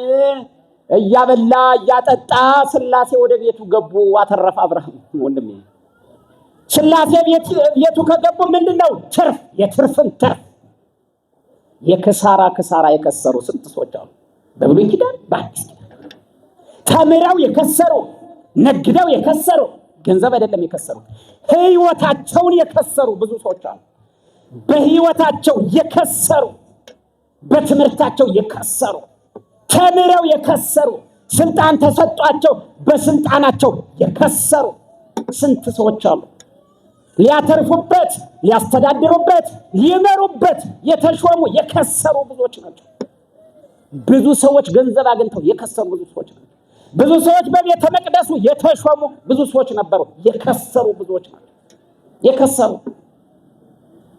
እያበላ እያጠጣ ስላሴ ወደ ቤቱ ገቡ፣ አተረፈ አብርሃም። ወንድሜ ስላሴ ቤቱ ከገቡ ምንድነው ትርፍ? የትርፍን ትርፍ። የክሳራ የከሰሩ ስንት ሰዎች አሉ በብሉይ ኪዳን በአዲስ ኪዳን። ተምረው የከሰሩ፣ ነግደው የከሰሩ፣ ገንዘብ አይደለም የከሰሩ፣ ህይወታቸውን የከሰሩ ብዙ ሰዎች አሉ። በህይወታቸው የከሰሩ፣ በትምህርታቸው የከሰሩ፣ ተምረው የከሰሩ፣ ስልጣን ተሰጧቸው በስልጣናቸው የከሰሩ ስንት ሰዎች አሉ። ሊያተርፉበት፣ ሊያስተዳድሩበት፣ ሊመሩበት የተሾሙ የከሰሩ ብዙዎች ናቸው። ብዙ ሰዎች ገንዘብ አግኝተው የከሰሩ ብዙ ሰዎች ናቸው። ብዙ ሰዎች በቤተ መቅደሱ የተሾሙ ብዙ ሰዎች ነበሩ። የከሰሩ ብዙዎች ናቸው። የከሰሩ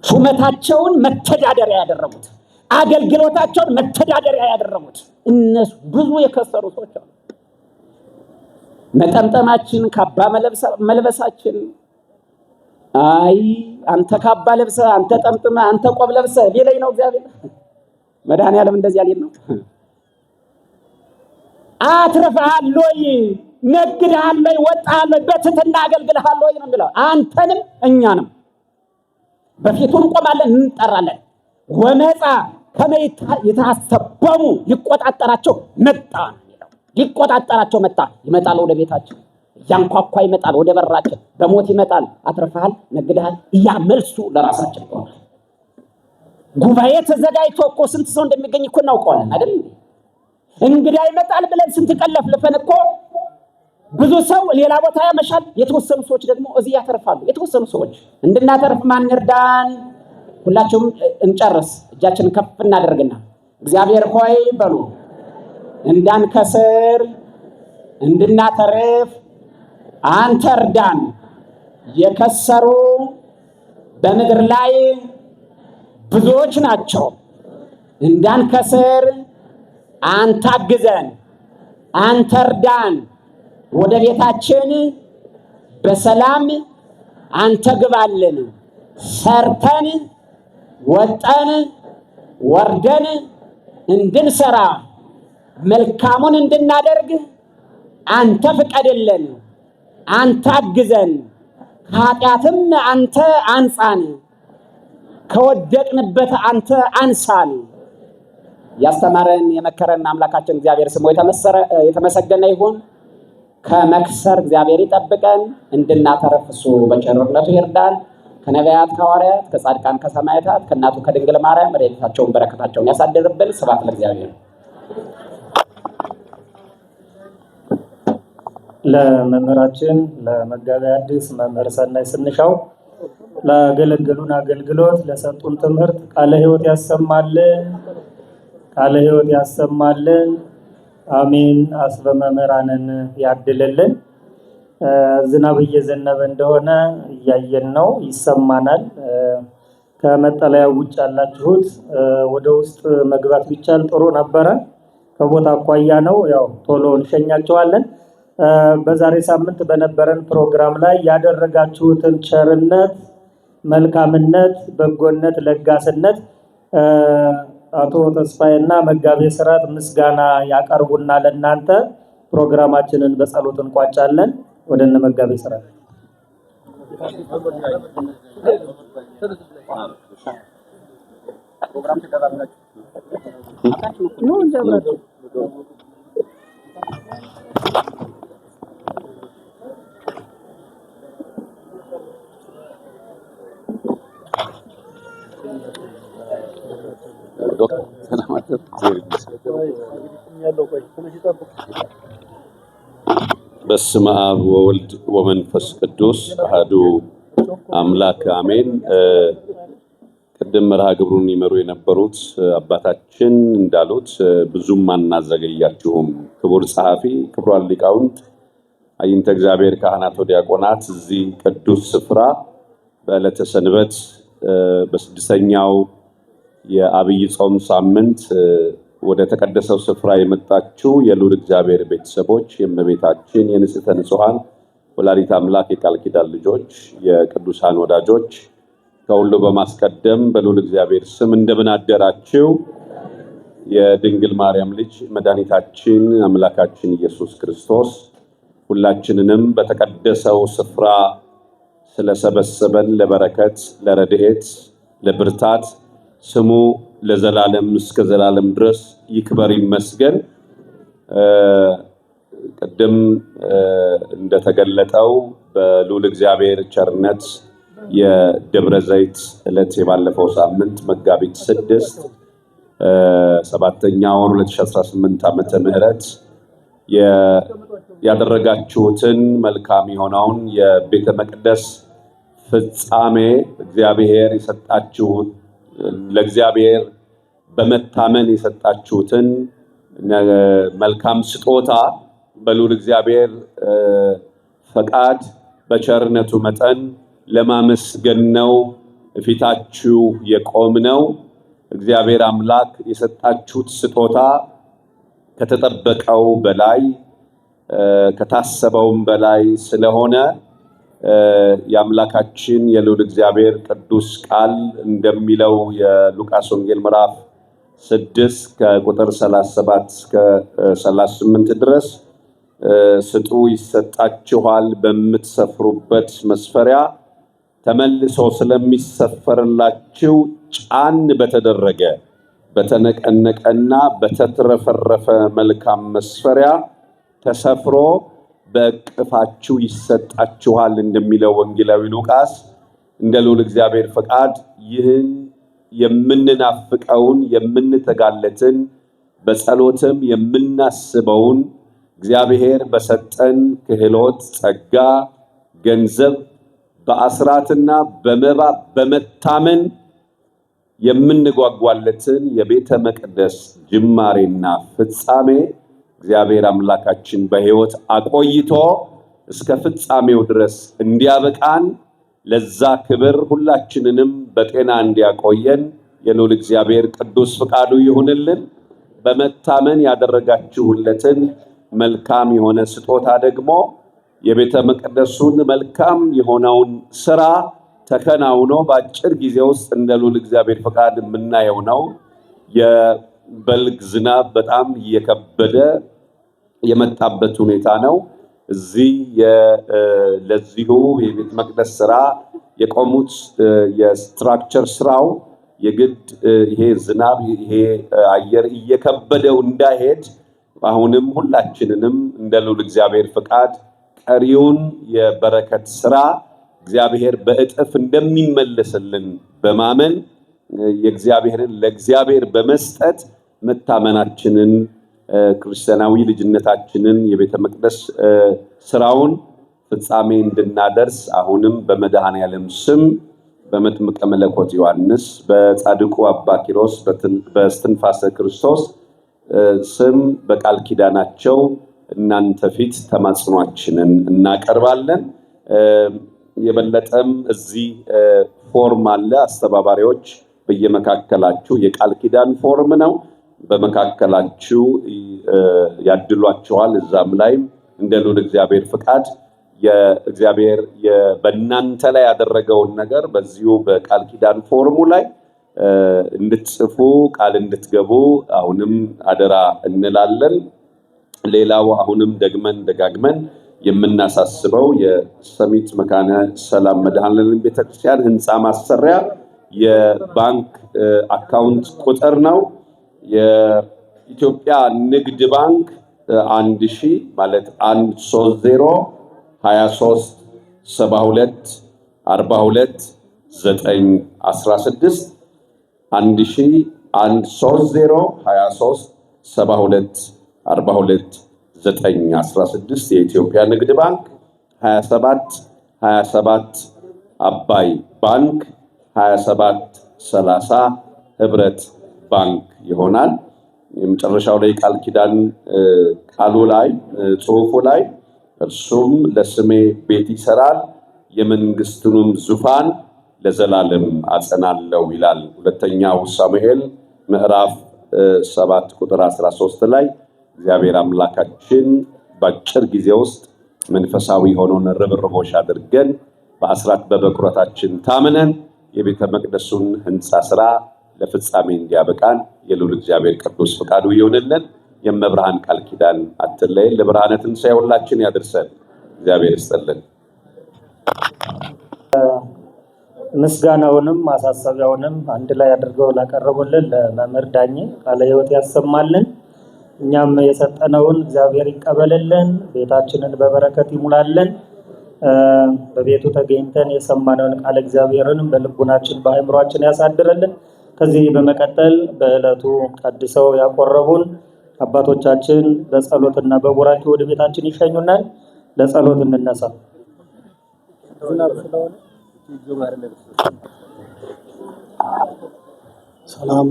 ሹመታቸውን መተዳደሪያ ያደረጉት፣ አገልግሎታቸውን መተዳደሪያ ያደረጉት እነሱ ብዙ የከሰሩ ሰዎች አሉ። መጠምጠማችን፣ ካባ መልበሳችን፣ አይ አንተ ካባ ለብሰ፣ አንተ ጠምጥመ፣ አንተ ቆብ ለብሰ ሌላኝ ነው እግዚአብሔር። መድኃኒዓለም እንደዚህ ያለ ነው። አትርፈሃል ወይ? ነግደሃል ወይ? ወጣሃል ወይ? በትህትና አገልግለሃል ወይ ነው የሚለው። አንተንም እኛንም በፊቱ እንቆማለን፣ እንጠራለን። ወመጻ ከመ ይታሰበሙ ሊቆጣጠራቸው መጣ ነው የሚለው። ሊቆጣጠራቸው መጣ። ይመጣል ወደ ቤታችን፣ እያንኳኳ ይመጣል ወደ በራችን፣ በሞት ይመጣል። አትርፈሃል፣ ነግደሃል። ያ መልሱ ለራሳችን ይሆናል። ጉባኤ ተዘጋጅቶ እኮ ስንት ሰው እንደሚገኝ እኮ እናውቀዋለን አይደል? እንግዳ ይመጣል ብለን ስንት ቀን ለፍልፈን እኮ ብዙ ሰው ሌላ ቦታ ያመሻል። የተወሰኑ ሰዎች ደግሞ እዚህ ያተርፋሉ። የተወሰኑ ሰዎች እንድናተርፍ ማን ይርዳን? ሁላችሁም እንጨርስ። እጃችንን ከፍ እናደርግና እግዚአብሔር ሆይ በሉ። እንዳንከስር እንድናተርፍ አንተ እርዳን። የከሰሩ በምድር ላይ ብዙዎች ናቸው። እንዳንከስር አንተ አግዘን፣ አንተ እርዳን። ወደ ቤታችን በሰላም አንተ ግባልን። ሰርተን ወጠን ወርደን እንድንሰራ መልካሙን እንድናደርግ አንተ ፍቀድልን። አንተ አግዘን። ከኃጢአትም አንተ አንጻን፣ ከወደቅንበት አንተ አንሳን። ያስተማረን የመከረን አምላካችን እግዚአብሔር ስሙ የተመሰገነ ይሁን። ከመክሰር እግዚአብሔር ይጠብቀን፣ እንድናተርፍ እሱ በቸርነቱ ይርዳን። ከነቢያት ከሐዋርያት፣ ከጻድቃን ከሰማዕታት፣ ከእናቱ ከድንግል ማርያም ረድኤታቸውን በረከታቸውን ያሳድርብን። ስብሐት ለእግዚአብሔር። ለመምህራችን ለመጋቤ ሐዲስ መምህር ሰናይ ስንሻው ላገለገሉን አገልግሎት ለሰጡን ትምህርት ቃለ ሕይወት ያሰማልን፣ ቃለ ሕይወት ያሰማልን። አሜን። አስበ መምህራንን ያድልልን። ዝናብ እየዘነበ እንደሆነ እያየን ነው፣ ይሰማናል። ከመጠለያው ውጭ ያላችሁት ወደ ውስጥ መግባት ቢቻል ጥሩ ነበረ። ከቦታ አኳያ ነው፣ ያው ቶሎ እንሸኛቸዋለን። በዛሬ ሳምንት በነበረን ፕሮግራም ላይ ያደረጋችሁትን ቸርነት፣ መልካምነት፣ በጎነት፣ ለጋስነት አቶ ተስፋዬና መጋቤ ሥርዓት ምስጋና ያቀርቡና ለእናንተ ፕሮግራማችንን በጸሎት እንቋጫለን። ወደ እነ መጋቤ ሥርዓት ፕሮግራም በስመ አብ ወወልድ ወመንፈስ ቅዱስ አሐዱ አምላክ አሜን። ቅድም መርሃ ግብሩን ይመሩ የነበሩት አባታችን እንዳሉት ብዙም አናዘገያችሁም። ክቡር ጸሐፊ፣ ክቡራን ሊቃውንት፣ አይንተ እግዚአብሔር ካህናት፣ ዲያቆናት እዚህ ቅዱስ ስፍራ በዕለተ ሰንበት በስድስተኛው የአብይ ጾም ሳምንት ወደ ተቀደሰው ስፍራ የመጣችሁ የልዑል እግዚአብሔር ቤተሰቦች፣ የእመቤታችን የንጽሕተ ንጹሐን ወላዲተ አምላክ የቃል ኪዳን ልጆች፣ የቅዱሳን ወዳጆች፣ ከሁሉ በማስቀደም በልዑል እግዚአብሔር ስም እንደምን አደራችሁ? የድንግል ማርያም ልጅ መድኃኒታችን አምላካችን ኢየሱስ ክርስቶስ ሁላችንንም በተቀደሰው ስፍራ ስለሰበሰበን ለበረከት፣ ለረድኤት፣ ለብርታት ስሙ ለዘላለም እስከ ዘላለም ድረስ ይክበር ይመስገን። ቅድም እንደተገለጠው በልዑል እግዚአብሔር ቸርነት የደብረ ዘይት ዕለት የባለፈው ሳምንት መጋቢት 6 7ኛ ወር 2018 ዓመተ ምህረት ያደረጋችሁትን መልካም የሆነውን የቤተ መቅደስ ፍጻሜ እግዚአብሔር የሰጣችሁት ለእግዚአብሔር በመታመን የሰጣችሁትን መልካም ስጦታ በልዑል እግዚአብሔር ፈቃድ በቸርነቱ መጠን ለማመስገን ነው ፊታችሁ የቆምነው። እግዚአብሔር አምላክ የሰጣችሁት ስጦታ ከተጠበቀው በላይ ከታሰበውም በላይ ስለሆነ የአምላካችን የልዑል እግዚአብሔር ቅዱስ ቃል እንደሚለው የሉቃስ ወንጌል ምዕራፍ 6 ከቁጥር 37 እስከ 38 ድረስ ስጡ ይሰጣችኋል፣ በምትሰፍሩበት መስፈሪያ ተመልሶ ስለሚሰፈርላችሁ ጫን በተደረገ በተነቀነቀና በተትረፈረፈ መልካም መስፈሪያ ተሰፍሮ በእቅፋችሁ ይሰጣችኋል እንደሚለው ወንጌላዊ ሉቃስ እንደ ልዑል እግዚአብሔር ፈቃድ ይህን የምንናፍቀውን የምንተጋለትን በጸሎትም የምናስበውን እግዚአብሔር በሰጠን ክህሎት፣ ጸጋ፣ ገንዘብ በአስራትና በመባ በመታመን የምንጓጓለትን የቤተ መቅደስ ጅማሬና ፍጻሜ እግዚአብሔር አምላካችን በሕይወት አቆይቶ እስከ ፍጻሜው ድረስ እንዲያበቃን ለዛ ክብር ሁላችንንም በጤና እንዲያቆየን የልዑል እግዚአብሔር ቅዱስ ፍቃዱ ይሁንልን። በመታመን ያደረጋችሁለትን መልካም የሆነ ስጦታ ደግሞ የቤተ መቅደሱን መልካም የሆነውን ስራ ተከናውኖ በአጭር ጊዜ ውስጥ እንደ ልዑል እግዚአብሔር ፈቃድ የምናየው ነው። የበልግ ዝናብ በጣም እየከበደ የመጣበት ሁኔታ ነው። እዚህ ለዚሁ የቤተ መቅደስ ስራ የቆሙት የስትራክቸር ስራው የግድ ይሄ ዝናብ ይሄ አየር እየከበደው እንዳይሄድ አሁንም ሁላችንንም እንደ ልዑል እግዚአብሔር ፈቃድ ቀሪውን የበረከት ስራ እግዚአብሔር በእጥፍ እንደሚመለስልን በማመን የእግዚአብሔርን ለእግዚአብሔር በመስጠት መታመናችንን ክርስቲያናዊ ልጅነታችንን የቤተ መቅደስ ስራውን ፍጻሜ እንድናደርስ አሁንም በመድኃኔዓለም ስም በመጥምቀ መለኮት ዮሐንስ በጻድቁ አባ ኪሮስ በእስትንፋሰ ክርስቶስ ስም በቃል ኪዳናቸው እናንተ ፊት ተማጽኗችንን እናቀርባለን። የበለጠም እዚህ ፎርም አለ። አስተባባሪዎች በየመካከላችሁ የቃል ኪዳን ፎርም ነው። በመካከላችሁ ያድሏቸዋል። እዛም ላይ እንደ ልዑል እግዚአብሔር ፍቃድ የእግዚአብሔር በእናንተ ላይ ያደረገውን ነገር በዚሁ በቃል ኪዳን ፎርሙ ላይ እንድትጽፉ ቃል እንድትገቡ አሁንም አደራ እንላለን። ሌላው አሁንም ደግመን ደጋግመን የምናሳስበው የሰሚት መካነ ሰላም መድኃኔዓለም ቤተክርስቲያን ህንፃ ማሰሪያ የባንክ አካውንት ቁጥር ነው። የኢትዮጵያ ንግድ ባንክ 1000 ማለት 130 23 72 42 916 1000 130 23 72 42 916 የኢትዮጵያ ንግድ ባንክ 27 27 አባይ ባንክ 27 30 ህብረት ባንክ ይሆናል። የመጨረሻው ላይ ቃል ኪዳን ቃሉ ላይ ጽሑፉ ላይ እርሱም ለስሜ ቤት ይሰራል የመንግስቱንም ዙፋን ለዘላለም አጸናለሁ ይላል። ሁለተኛው ሳሙኤል ምዕራፍ 7 ቁጥር 13 ላይ እግዚአብሔር አምላካችን በአጭር ጊዜ ውስጥ መንፈሳዊ ሆኖን ርብርቦሽ አድርገን በአስራት በበኩራታችን ታምነን የቤተ መቅደሱን ህንፃ ስራ ለፍጻሜ እንዲያበቃን የልዑል እግዚአብሔር ቅዱስ ፍቃዱ ይሁንልን። የመብርሃን ቃል ኪዳን አትለየን። ለብርሃነ ትንሣኤ ሁላችን ያድርሰን። እግዚአብሔር ይስጥልን። ምስጋናውንም ማሳሰቢያውንም አንድ ላይ አድርገው ላቀረቡልን ለመምህር ዳኜ ቃለ ሕይወት ያሰማልን። እኛም የሰጠነውን እግዚአብሔር ይቀበልልን፣ ቤታችንን በበረከት ይሙላልን። በቤቱ ተገኝተን የሰማነውን ቃል እግዚአብሔርንም በልቡናችን በአእምሯችን ያሳድርልን። ከዚህ በመቀጠል በዕለቱ ቀድሰው ያቆረቡን አባቶቻችን በጸሎትና በቡራኬ ወደ ቤታችን ይሸኙናል። ለጸሎት እንነሳ። ሰላም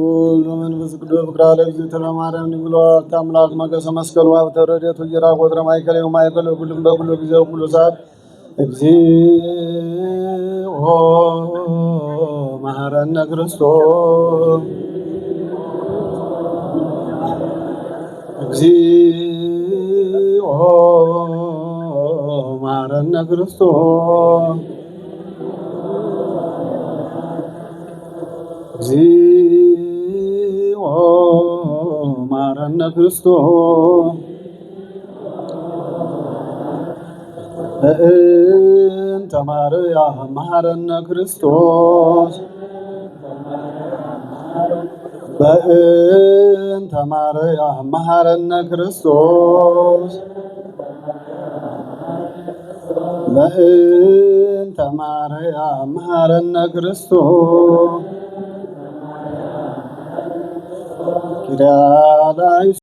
ወልድ መንፈስ ቅዱስ ፍቅር ለእግዚእትነ ማርያም ንግሎ አምላክ መገሰ መስቀሉ ሀብተ ረድኤቱ ጅራ ቆጥረ ማይከሌው ማይከለ ሁሉም በኩሉ ጊዜ ሁሉ ሰዓት እግዚኦ መሐረነ ክርስቶስ እግዚኦ መሐረነ ክርስቶስ እግዚኦ መሐረነ ክርስቶስ በእንተ ማርያም መሐረነ ክርስቶስ በእንተ ማርያም መሐረነ ክርስቶስ በእንተ ማርያም መሐረነ ክርስቶስ ኪርያላይሶን